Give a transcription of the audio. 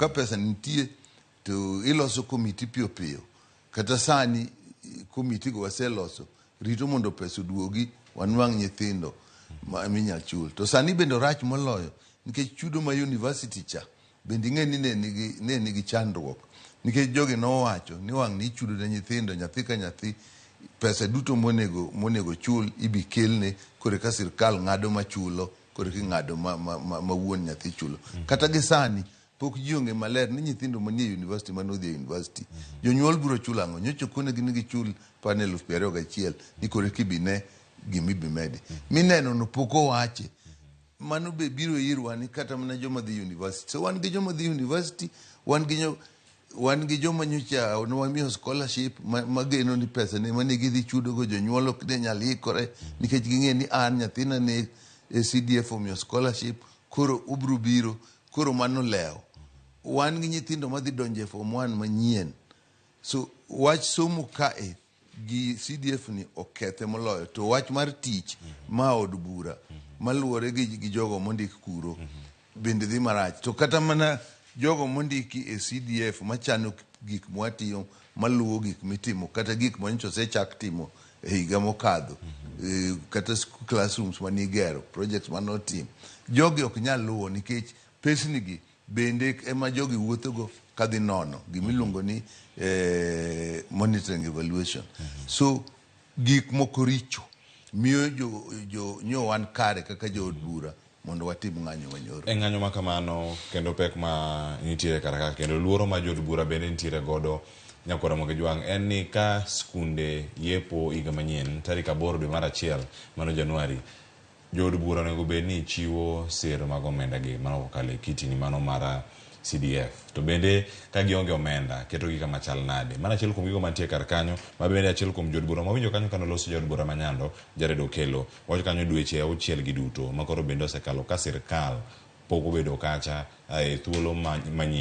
ka pesa nitie to iloso komiti piyo piyo. Kata sani komiti go waseloso rito mondo pesa duogi wanwang' nyithindo minyal chul. To sani bende rach moloyo nikech chudo ma university cha bende ing'e ni ne nigi chandruok nikech jogi nowacho ni wang' ni chudo ne nyithindo nyathi ka nyathi pesa duto monego chul ibi kelne kore ka sirkal ng'ado machulo kore ki ng'ado ma wuon nyathi chulo. Kata gi sani pok ji onge maler ni nyithindo manie university manodhi e university jonyuol biro chulo ang'o. Nyocho kone gin gichul panel of 21 ni kore kibine gimibi medi mineno no pok owache. Mano be biro irwa ni kata mana joma dhi university. So wan gi joma dhi university, wan gi joma nyocha wamiyo scholarship mageno ni pesa ne mane gidhi chudo go jonyuol ok ne nyal ikore nikech ging'e ni an nyathina ne CDF omiyo scholarship koro ubro biro koro mano leo. Wan gi nyithindo madhi donje form 1 manyien. So wach somo kae gi CDF ni okethe moloyo to wach mar tich ma od bura maluwore gi jogo mondik kuro bende dhi marach. To kata mana jogo mondiki e CDF machano gik mwatiyo maluwo gik mitimo kata gik manyocha sechak timo e higa mokadho kata classrooms manigero projects manotim jogi ok nyal luwo nikech pesni gi bende ema jogi wuothogo kadhi nono gimiluongo ni monitoring evaluation. So gik moko richo miyo nyo wan kare kaka jo od bura mondo watim ng'anyo manyoro. E ng'anyo ma kamano kendo pek ma nitiere kaka kendo luoro ma jo od bura bende nitiere godo nyakora Ramogi Jwang' en ni ka skunde yepo higa manyien tarik 8 dwe mar 1 mano Januari jo od bura onego bed ni chiwo sir mag omenda gi mano kokalo e kitini mano mara CDF. To bende ka gionge omenda keto gi kama chal nade. Mana achiel kuom gigo mantie kar kanyo ma bende achiel kuom jod bura mawinjo kanyo kano loso jod bura manyando Jared Okelo wacho kanyo dweche 6 gi duto makoro bende osekalo ka sirkal pok obedo kacha e thuolo manyi